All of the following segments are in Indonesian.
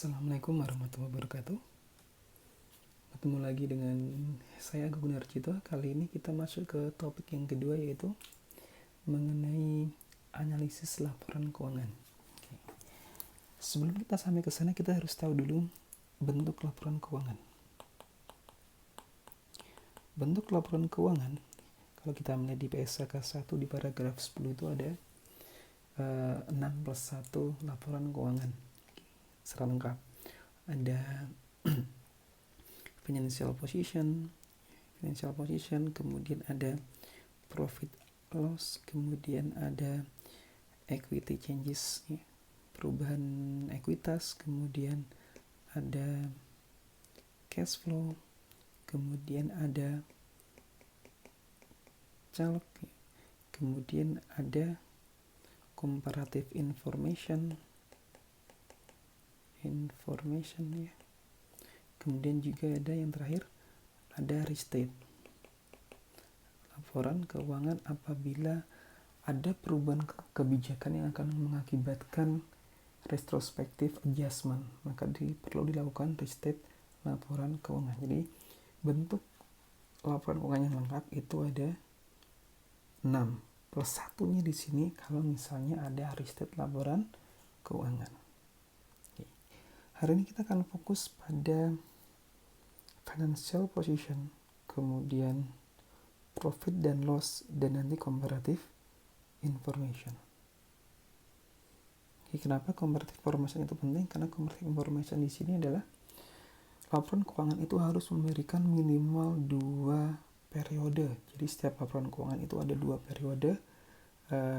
Assalamualaikum warahmatullahi wabarakatuh. Ketemu lagi dengan saya Agung Gunarcito. Kali ini kita masuk ke topik yang kedua, yaitu mengenai analisis laporan keuangan. Sebelum kita sampai ke sana, kita harus tahu dulu bentuk laporan keuangan. Bentuk laporan keuangan, kalau kita melihat di PSAK 1 di paragraf 10 itu ada 6+1 laporan keuangan secara lengkap. Ada financial position, kemudian ada profit loss, kemudian ada equity changes, perubahan ekuitas, kemudian ada cash flow, kemudian ada caleg, kemudian ada comparative information ya. Kemudian juga ada yang terakhir, ada restate, laporan keuangan apabila ada perubahan kebijakan yang akan mengakibatkan retrospective adjustment, maka perlu dilakukan restate laporan keuangan. Jadi bentuk laporan keuangan yang lengkap itu ada 6+1-nya di sini kalau misalnya ada restate laporan keuangan. Hari ini kita akan fokus pada financial position, kemudian profit dan loss, dan nanti comparative information. Kenapa comparative information itu penting? Karena comparative information di sini adalah laporan keuangan itu harus memberikan minimal 2 periode. Jadi setiap laporan keuangan itu ada 2 periode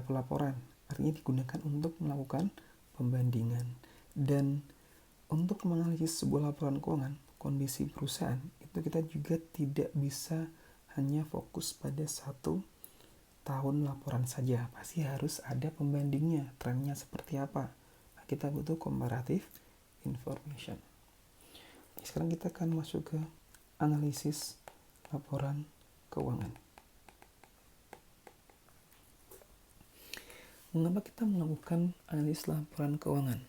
pelaporan. Artinya digunakan untuk melakukan pembandingan. Dan untuk menganalisis sebuah laporan keuangan, kondisi perusahaan, itu kita juga tidak bisa hanya fokus pada 1 tahun laporan saja. Pasti harus ada pembandingnya, trennya seperti apa. Nah, kita butuh comparative information. Sekarang kita akan masuk ke analisis laporan keuangan. Mengapa kita melakukan analisis laporan keuangan?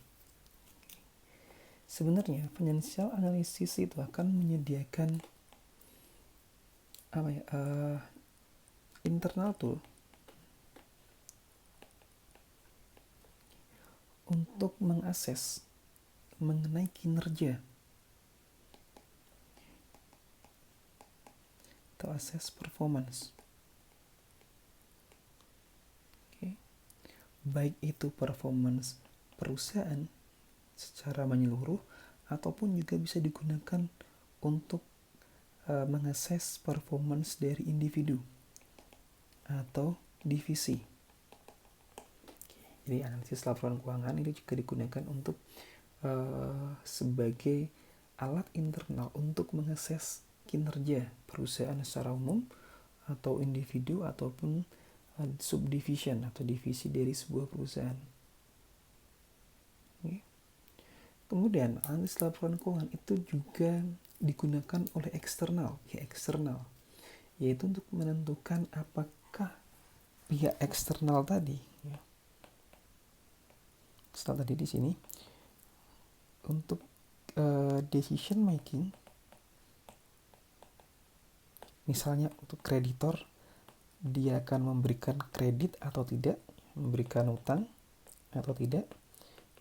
Sebenarnya financial analysis itu akan menyediakan internal tool untuk mengakses mengenai kinerja atau assess performance. Baik itu performance perusahaan secara menyeluruh ataupun juga bisa digunakan untuk mengakses performance dari individu atau divisi. Jadi analisis laporan keuangan ini juga digunakan untuk sebagai alat internal untuk mengakses kinerja perusahaan secara umum atau individu ataupun subdivision atau divisi dari sebuah perusahaan. Kemudian analisis laporan keuangan itu juga digunakan oleh eksternal, yaitu untuk menentukan apakah pihak eksternal tadi, setelah tadi di sini untuk decision making, misalnya untuk kreditor, dia akan memberikan kredit atau tidak, memberikan utang atau tidak.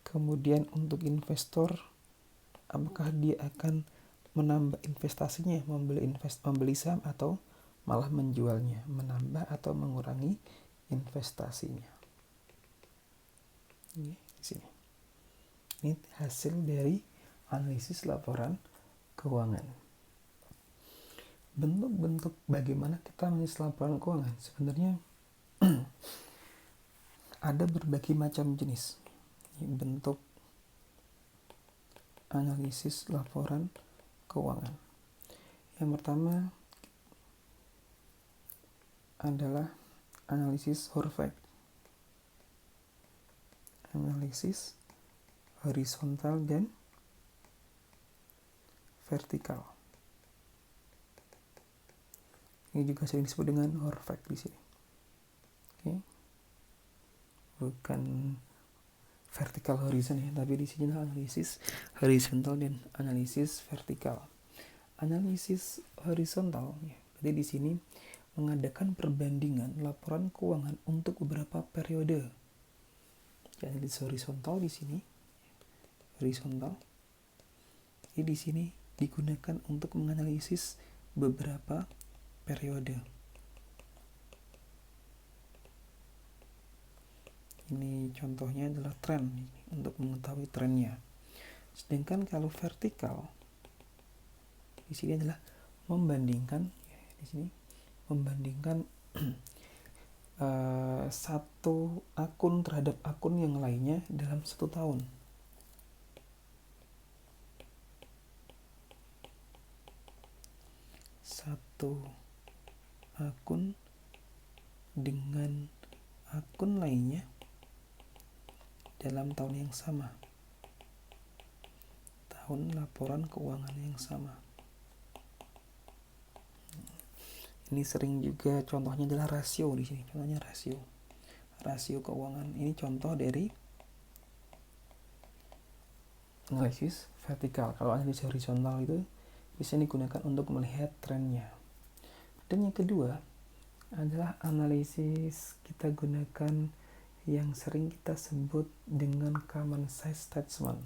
Kemudian untuk investor, apakah dia akan menambah investasinya, membeli saham atau malah menjualnya, menambah atau mengurangi investasinya. Ini di sini. Ini hasil dari analisis laporan keuangan. Bentuk-bentuk bagaimana kita menganalisis laporan keuangan sebenarnya ada berbagai macam jenis bentuk analisis laporan keuangan. Yang pertama adalah analisis Horvath, analisis horizontal dan vertikal. Ini juga sering disebut dengan Horvath di sini. Bukan vertikal horizon ya, tapi di sini analisis horizontal dan analisis vertikal. Analisis horizontal ya, berarti di sini mengadakan perbandingan laporan keuangan untuk beberapa periode. Dan analisis horizontal di sini horizontal. Jadi di sini digunakan untuk menganalisis beberapa periode. Ini contohnya adalah tren untuk mengetahui trennya. Sedangkan kalau vertikal di sini adalah membandingkan di sini membandingkan satu akun terhadap akun yang lainnya dalam 1 tahun. Satu akun dengan akun lainnya dalam tahun yang sama, tahun laporan keuangan yang sama. Ini sering juga contohnya adalah rasio di sini. Contohnya rasio keuangan. Ini contoh dari analisis vertikal. Kalau analisis horizontal itu bisa digunakan untuk melihat trennya. Dan yang kedua adalah analisis kita gunakan yang sering kita sebut dengan common sense statement.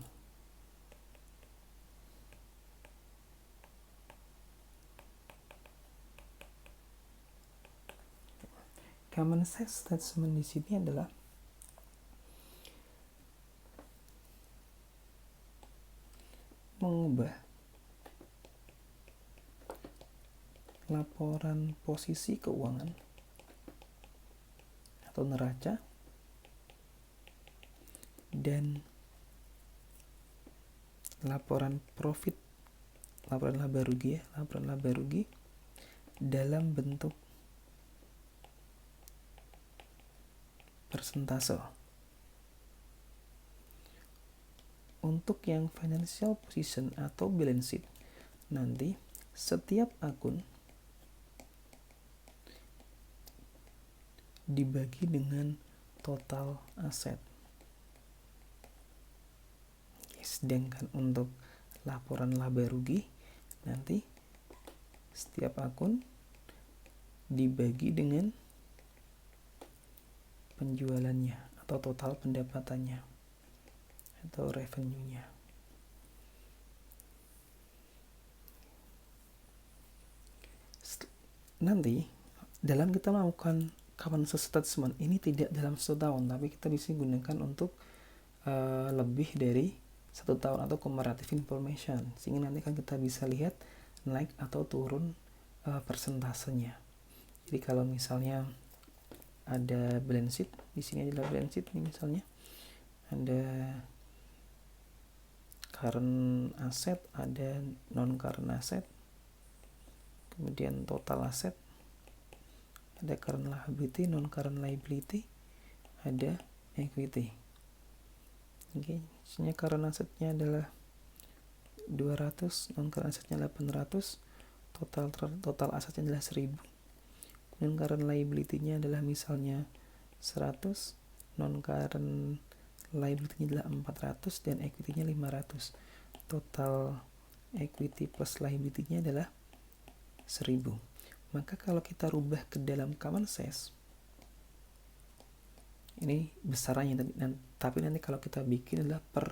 Common sense statement di sini adalah mengubah laporan posisi keuangan atau neraca dan laporan profit, laporan laba rugi dalam bentuk persentase. Untuk yang financial position atau balance sheet, nanti setiap akun dibagi dengan total aset. Sedangkan untuk laporan laba rugi, nanti setiap akun dibagi dengan penjualannya atau total pendapatannya atau revenue-nya. Nanti dalam kita melakukan common sense statement ini tidak dalam 1 tahun, tapi kita bisa gunakan untuk lebih dari 1 tahun atau comparative information, sehingga nanti kan kita bisa lihat naik atau turun persentasenya. Jadi kalau misalnya ada balance sheet, di sini adalah balance sheet ini misalnya ada current asset, ada non current asset, kemudian total asset, ada current liability, non current liability, ada equity. Oke, misalnya current asetnya adalah 200, non current asetnya 800, total asetnya adalah 1000. Kemudian current liability-nya adalah misalnya 100, non current liability-nya adalah 400 dan equity-nya 500. Total equity plus liability-nya adalah 1000. Maka kalau kita rubah ke dalam common sense, ini besarannya, tapi nanti kalau kita bikin adalah per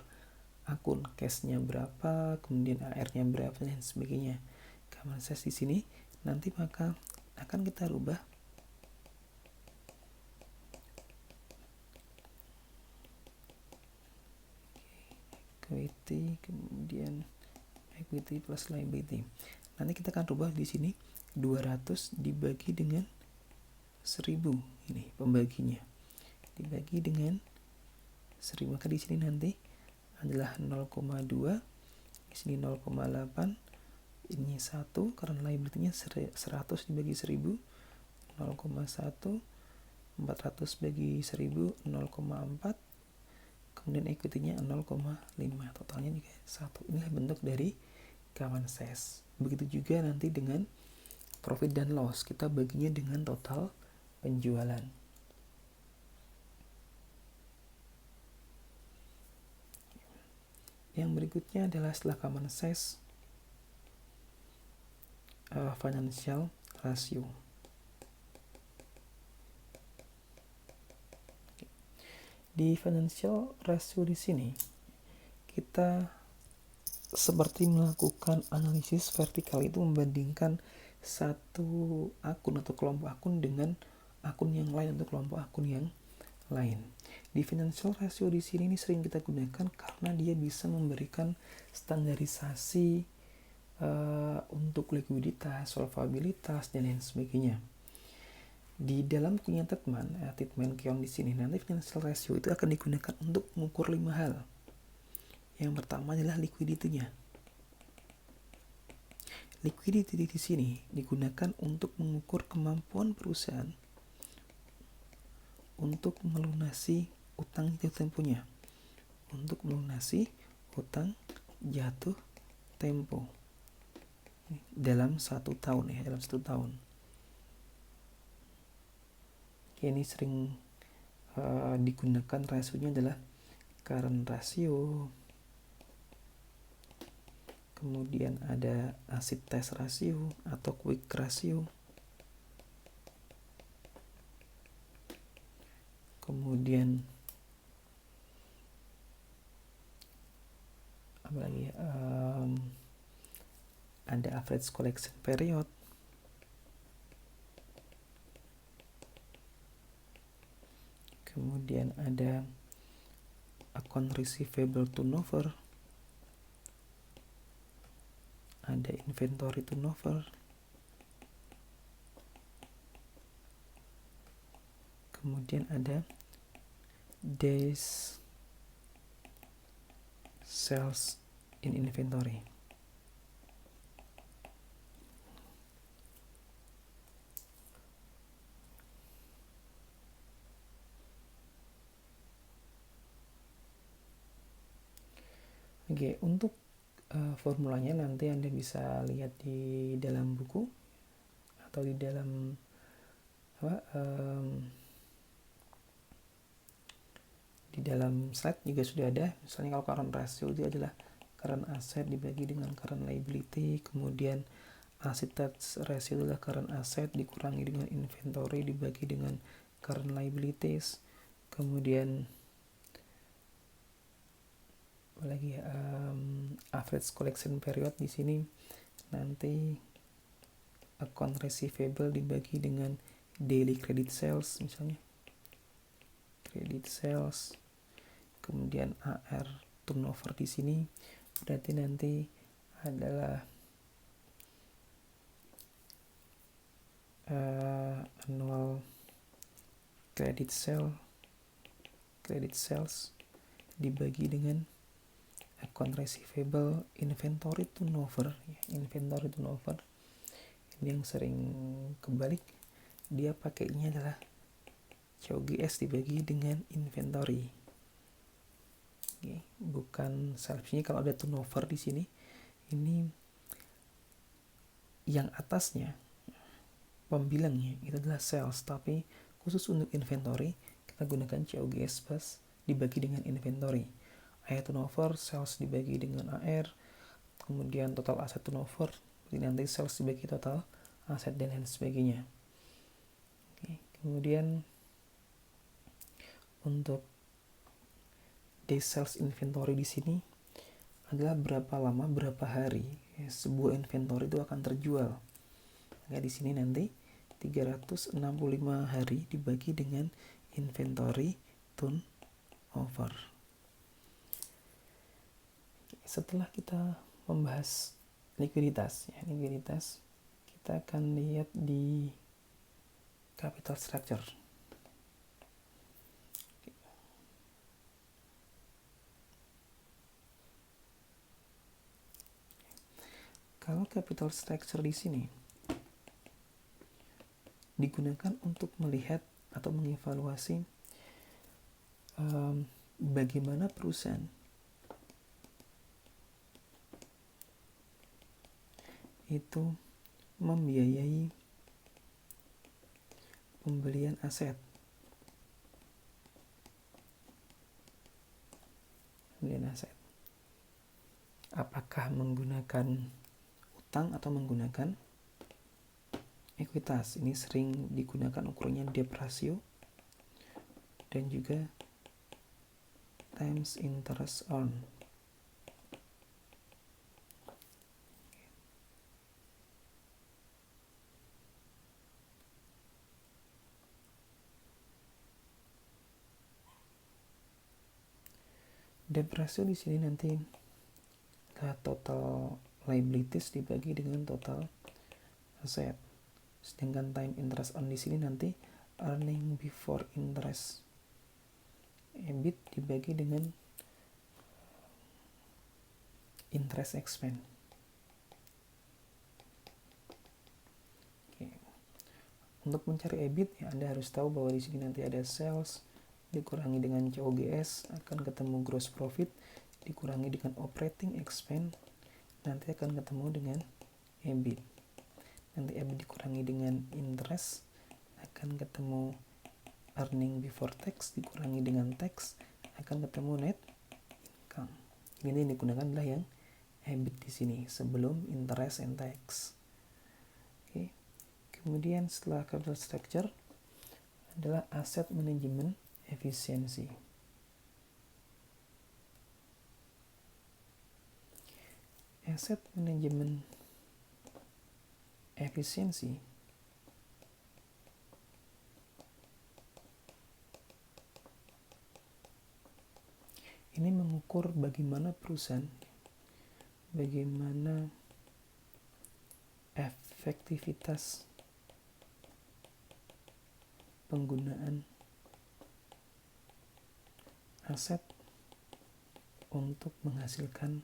akun, cash-nya berapa, kemudian AR-nya berapa dan sebagainya. Common sense di sini nanti maka akan kita rubah equity, kemudian equity plus liability. Nanti kita akan rubah di sini 200 dibagi dengan 1000, ini pembaginya dibagi dengan 1000, maka di sini nanti adalah 0,2, di sini 0,8, ini 1 karena liability-nya 100 dibagi 1000, 0,1, 400 bagi 1000, 0,4, kemudian equity-nya 0,5, totalnya juga 1. Inilah bentuk dari common sense. Begitu juga nanti dengan profit dan loss, kita baginya dengan total penjualan. Yang berikutnya adalah setelah common size, financial ratio. Di financial ratio di sini kita seperti melakukan analisis vertikal, itu membandingkan satu akun atau kelompok akun dengan akun yang lain atau kelompok akun yang lain. Di financial ratio di sini ini sering kita gunakan karena dia bisa memberikan standarisasi untuk likuiditas, solvabilitas, dan lain sebagainya. Di dalam punya Titman Keong di sini, nanti financial ratio itu akan digunakan untuk mengukur 5 hal. Yang pertama adalah liquidity-nya. Liquidity di sini digunakan untuk mengukur kemampuan perusahaan untuk melunasi utang jatuh temponya, untuk melunasi utang jatuh tempo dalam 1 tahun dalam 1 tahun. Ini sering digunakan rasionya adalah current ratio, kemudian ada acid test ratio atau quick ratio, kemudian apa lagi ada average collection period, kemudian ada account receivable turnover, ada inventory turnover, kemudian ada days sales in inventory. Oke, untuk formulanya nanti Anda bisa lihat di dalam buku atau di dalam di dalam slide juga sudah ada. Misalnya kalau current ratio itu adalah current asset dibagi dengan current liability, kemudian acid test ratio adalah current asset dikurangi dengan inventory dibagi dengan current liabilities, kemudian apalagi average collection period di sini nanti account receivable dibagi dengan daily credit sales, misalnya credit sales, kemudian AR turnover di sini berarti nanti adalah annual credit sales dibagi dengan account receivable inventory turnover. Ini yang sering kebalik, dia pakainya adalah COGS dibagi dengan inventory. Oke, bukan sales. Ini kalau ada turnover di sini, ini yang atasnya pembilangnya itu adalah sales, tapi khusus untuk inventory kita gunakan COGS plus dibagi dengan inventory. AR turnover, sales dibagi dengan AR, kemudian total aset turnover, nanti sales dibagi total aset dan lain sebagainya. Oke, kemudian untuk day sales inventory di sini adalah berapa lama, berapa hari sebuah inventory itu akan terjual. Maka di sini nanti 365 hari dibagi dengan inventory turnover. Setelah kita membahas likuiditas, kita akan lihat di capital structure. Kalau capital structure di sini digunakan untuk melihat atau mengevaluasi bagaimana perusahaan itu membiayai pembelian aset. apakah menggunakan utang atau menggunakan ekuitas. Ini sering digunakan ukurannya debt ratio dan juga times interest earned. Debt ratio di sini nanti adalah total liabilities dibagi dengan total aset. Sedangkan time interest earned di sini nanti earning before interest, EBIT dibagi dengan interest expense. Oke. Untuk mencari EBIT ya Anda harus tahu bahwa di sini nanti ada sales dikurangi dengan COGS akan ketemu gross profit, dikurangi dengan operating expense nanti akan ketemu dengan EBIT. Nanti EBIT dikurangi dengan interest akan ketemu earning before tax, dikurangi dengan tax akan ketemu net income. Ini yang digunakan adalah yang EBIT di sini sebelum interest and tax. Oke. Kemudian setelah capital structure adalah asset management efisiensi. Asset management efisiensi ini mengukur bagaimana perusahaan, bagaimana efektivitas penggunaan aset untuk menghasilkan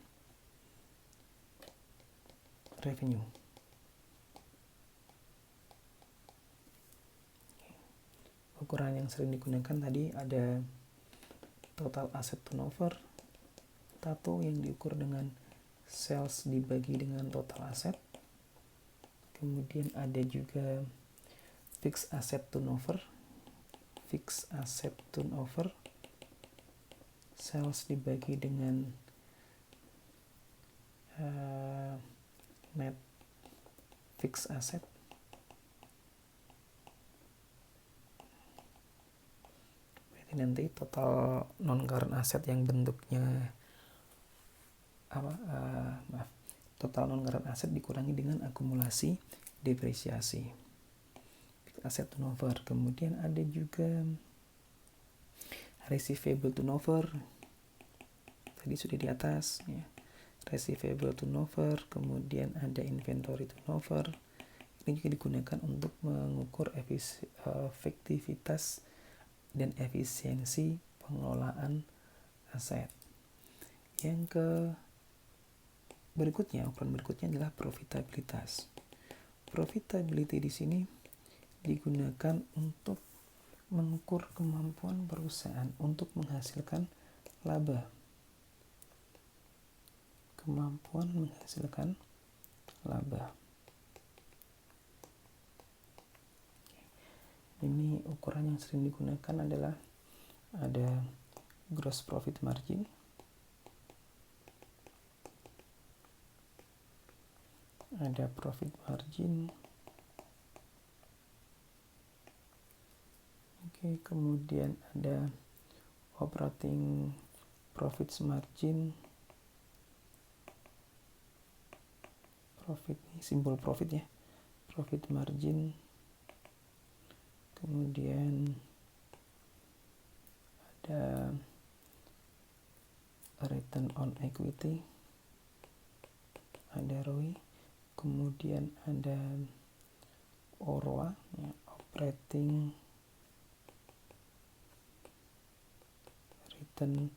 revenue. Ukuran yang sering digunakan tadi ada total asset turnover, TATO yang diukur dengan sales dibagi dengan total aset. Kemudian ada juga fixed asset turnover, sales dibagi dengan net fixed asset. Berarti nanti total non current asset yang bentuknya total non current asset dikurangi dengan akumulasi depresiasi. Fixed asset turnover. Kemudian ada juga receivable turnover. Tadi sudah di atas ya. Receivable turnover, kemudian ada inventory turnover. Ini juga digunakan untuk mengukur efektivitas dan efisiensi pengelolaan aset. Yang ukuran berikutnya adalah profitabilitas. Profitability di sini digunakan untuk mengukur kemampuan perusahaan untuk menghasilkan laba. Kemampuan menghasilkan laba. Ini ukuran yang sering digunakan adalah ada gross profit margin, ada profit margin, oke, kemudian ada operating profit margin, profit ini simbol profit ya, profit margin, kemudian ada return on equity, ada ROI, kemudian ada OROA ya, operating return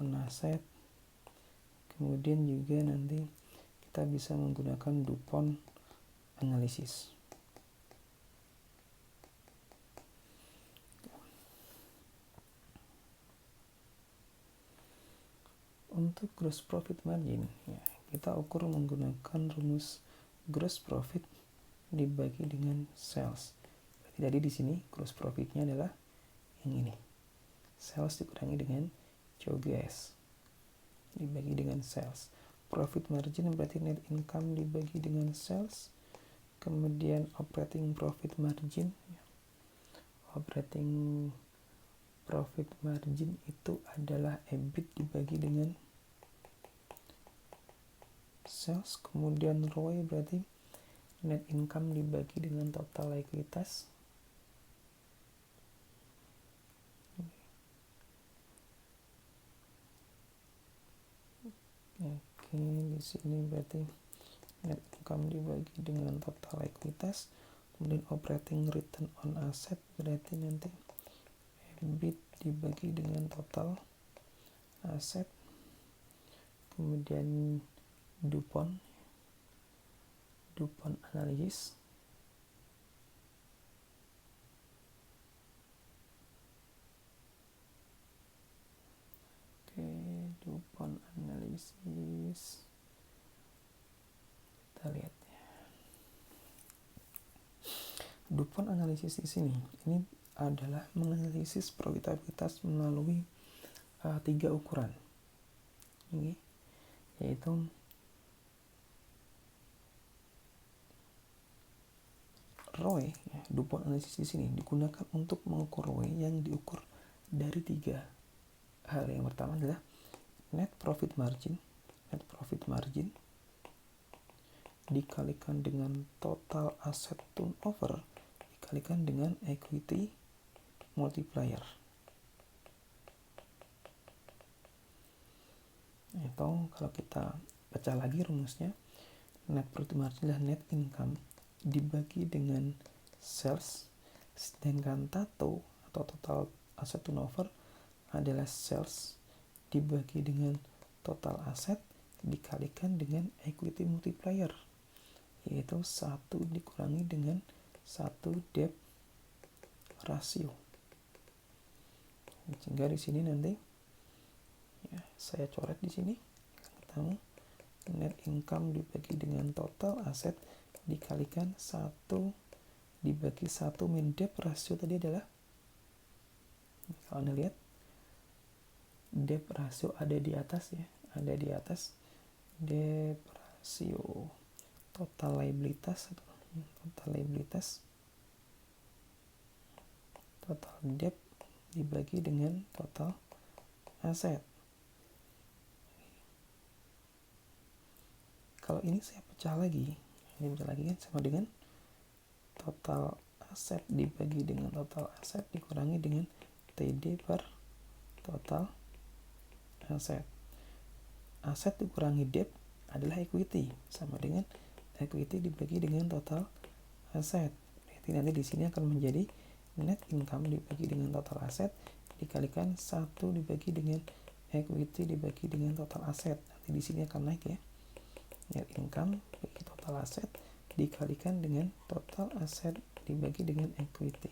on asset. Kemudian juga nanti kita bisa menggunakan DuPont analisis. Untuk gross profit margin ya, kita ukur menggunakan rumus gross profit dibagi dengan sales. Berarti tadi di sini gross profitnya adalah yang ini. Sales dikurangi dengan COGS dibagi dengan sales. profit margin berarti net income dibagi dengan sales. Kemudian operating profit margin. Operating profit margin itu adalah EBIT dibagi dengan sales. Kemudian ROE berarti net income dibagi dengan total likuiditas. Oke, di sini berarti net income dibagi dengan total likuiditas. Kemudian operating return on asset berarti nanti EBIT dibagi dengan total aset. Kemudian DuPont analysis. Oke, DuPont analisis. Kita lihat ya. DuPont analisis di sini ini adalah menganalisis profitabilitas melalui 3 ukuran. Ini yaitu ROE. Ya, DuPont analisis di sini digunakan untuk mengukur ROE yang diukur dari 3 hal. Yang pertama adalah net profit margin dikalikan dengan total asset turnover dikalikan dengan equity multiplier. Atau kalau kita baca lagi rumusnya, net profit margin adalah net income dibagi dengan sales, sedangkan TATO atau total asset turnover adalah sales dibagi dengan total aset dikalikan dengan equity multiplier, yaitu 1 dikurangi dengan 1 debt ratio. Sehingga di sini nanti ya, saya coret di sini. Pertama, net income dibagi dengan total aset dikalikan 1 dibagi 1 min debt ratio tadi adalah, kalau Anda lihat debt ratio ada di atas ya, debt ratio total liabilitas total debt dibagi dengan total aset. Kalau ini saya pecah lagi kan sama dengan total aset dibagi dengan total aset dikurangi dengan TD per total aset. Aset dikurangi debt adalah equity, sama dengan equity dibagi dengan total aset. Berarti nanti di sini akan menjadi net income dibagi dengan total aset dikalikan 1 dibagi dengan equity dibagi dengan total aset. Nanti di sini akan naik ya. Net income bagi total aset dikalikan dengan total aset dibagi dengan equity.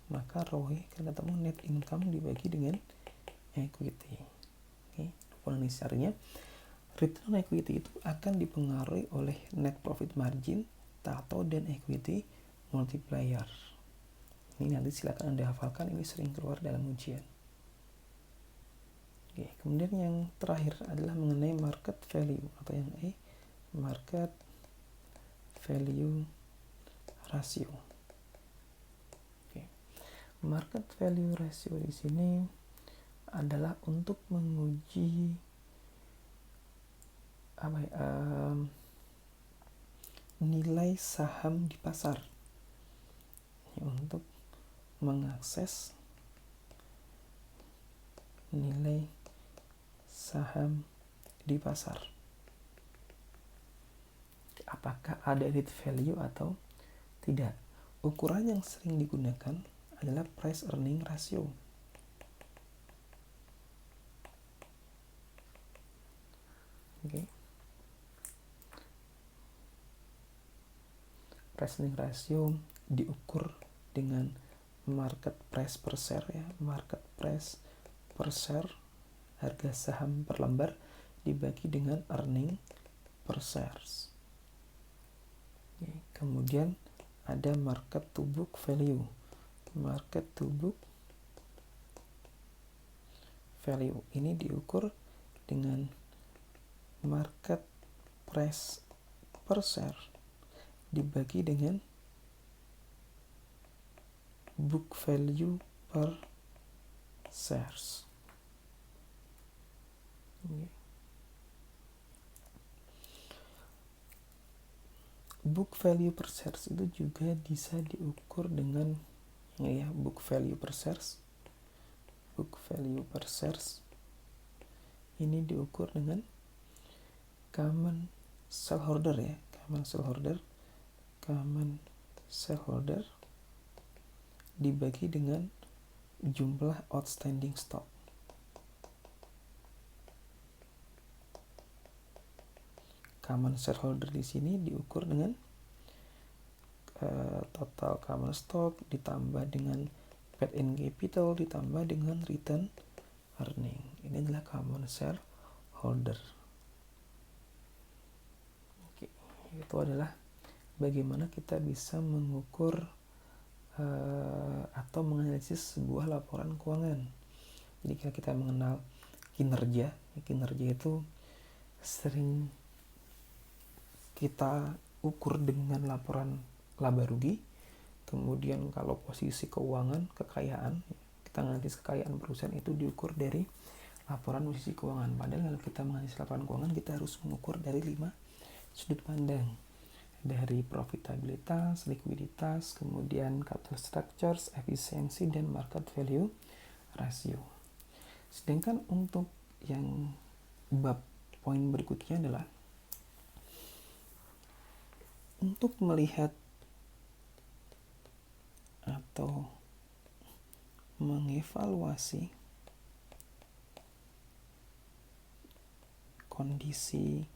Maka ROE akan ketemu net income dibagi dengan equity. Oke, analisisnya return on equity itu akan dipengaruhi oleh net profit margin, TATO, dan equity multiplier. Ini nanti silakan Anda hafalkan, ini sering keluar dalam ujian. Oke, kemudian yang terakhir adalah mengenai market value atau yang E, market value ratio. Oke. Market value ratio di sini adalah untuk menguji nilai saham di pasar. Ini untuk mengakses nilai saham di pasar. Apakah ada added value atau tidak? Ukuran yang sering digunakan adalah price earning ratio. Oke. Price earning ratio diukur dengan market price per share ya. Market price per share, harga saham per lembar dibagi dengan earning per shares. Oke. Kemudian ada market to book value. Market to book value ini diukur dengan market price per share dibagi dengan book value per shares. Book value per shares itu juga bisa diukur dengan book value per shares. Book value per shares ini diukur dengan common shareholder common shareholder dibagi dengan jumlah outstanding stock. Common shareholder di sini diukur dengan total common stock ditambah dengan paid-in capital ditambah dengan return earning. Ini adalah common shareholder. Oke, itu adalah bagaimana kita bisa mengukur atau menganalisis sebuah laporan keuangan. Jadi kita mengenal kinerja itu sering kita ukur dengan laporan laba rugi. Kemudian kalau posisi keuangan, kekayaan, kita menganalisis kekayaan perusahaan itu diukur dari laporan posisi keuangan. Padahal kalau kita menganalisis laporan keuangan, kita harus mengukur dari 5 sudut pandang. Dari profitabilitas, likuiditas, kemudian capital structures, efisiensi, dan market value ratio. Sedangkan untuk yang bab poin berikutnya adalah untuk melihat atau mengevaluasi kondisi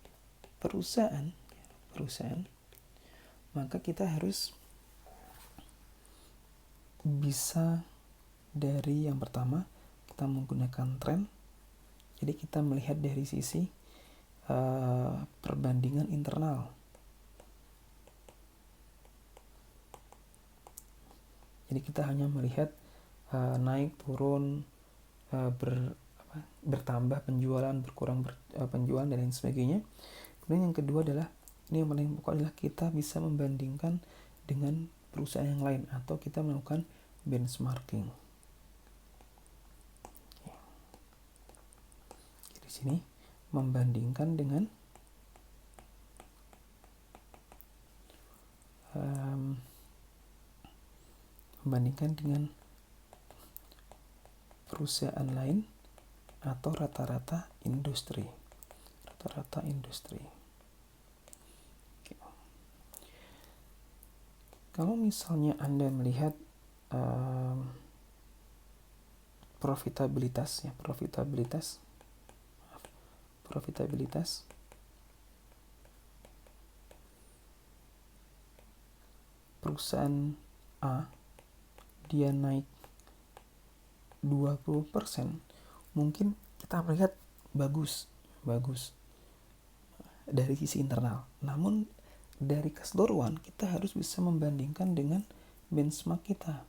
perusahaan, maka kita harus bisa dari yang pertama kita menggunakan tren. Jadi kita melihat dari sisi perbandingan internal. Jadi kita hanya melihat naik turun, bertambah penjualan, berkurang penjualan dan lain sebagainya. Kemudian yang kedua adalah, ini yang paling pokok adalah kita bisa membandingkan dengan perusahaan yang lain atau kita melakukan benchmarking. Di sini membandingkan dengan perusahaan lain atau rata-rata industri. Oke. Kalau misalnya Anda melihat profitabilitas perusahaan A, dia naik 20%, mungkin kita melihat bagus dari sisi internal. Namun dari keseluruhan kita harus bisa membandingkan dengan benchmark kita,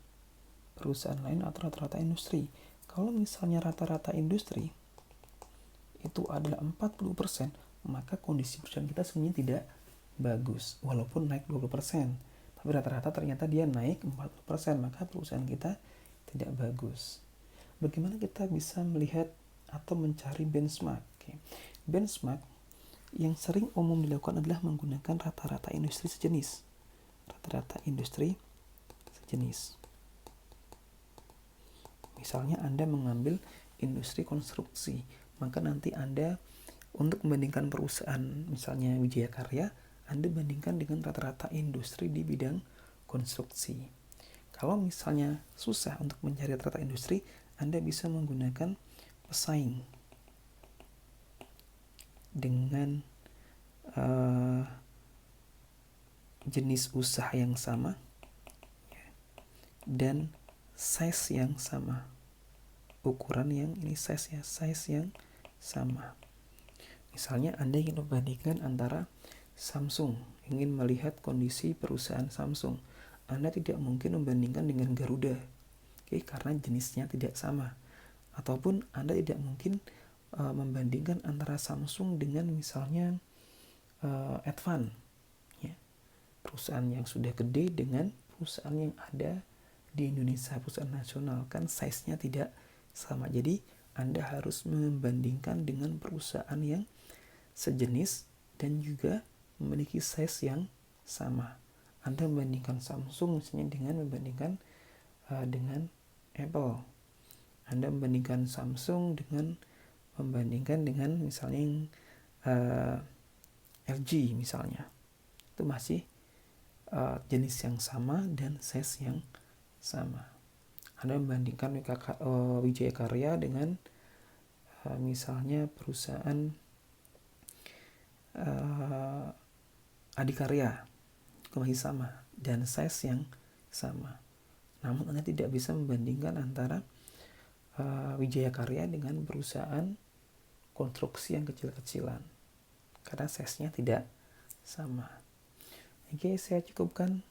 perusahaan lain atau rata-rata industri. Kalau misalnya rata-rata industri itu adalah 40%, maka kondisi perusahaan kita sebenarnya tidak bagus walaupun naik 20%. Tapi rata-rata ternyata dia naik 40%, maka perusahaan kita tidak bagus. Bagaimana kita bisa melihat atau mencari benchmark? Benchmark yang sering umum dilakukan adalah menggunakan rata-rata industri sejenis. Misalnya Anda mengambil industri konstruksi, maka nanti Anda untuk membandingkan perusahaan misalnya Wijaya Karya, Anda bandingkan dengan rata-rata industri di bidang konstruksi. Kalau misalnya susah untuk mencari rata-rata industri, Anda bisa menggunakan pesaing dengan jenis usaha yang sama dan size yang sama, ukuran yang ini size yang sama. Misalnya Anda ingin membandingkan antara Samsung, ingin melihat kondisi perusahaan Samsung, Anda tidak mungkin membandingkan dengan Garuda, karena jenisnya tidak sama. Ataupun Anda tidak mungkin membandingkan antara Samsung dengan misalnya Advan, ya, perusahaan yang sudah gede dengan perusahaan yang ada di Indonesia, perusahaan nasional, kan size-nya tidak sama. Jadi Anda harus membandingkan dengan perusahaan yang sejenis dan juga memiliki size yang sama. Anda membandingkan Samsung misalnya dengan membandingkan dengan Apple. Anda membandingkan Samsung dengan membandingkan dengan misalnya LG misalnya. Itu masih jenis yang sama dan size yang sama. Anda membandingkan Wijaya Karya dengan misalnya perusahaan Adikarya, itu masih sama dan size yang sama. Namun Anda tidak bisa membandingkan antara Wijaya Karya dengan perusahaan konstruksi yang kecil-kecilan karena size-nya tidak sama. Oke, saya cukupkan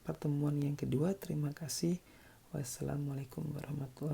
pertemuan yang kedua. Terima kasih. Wassalamualaikum warahmatullahi wabarakatuh.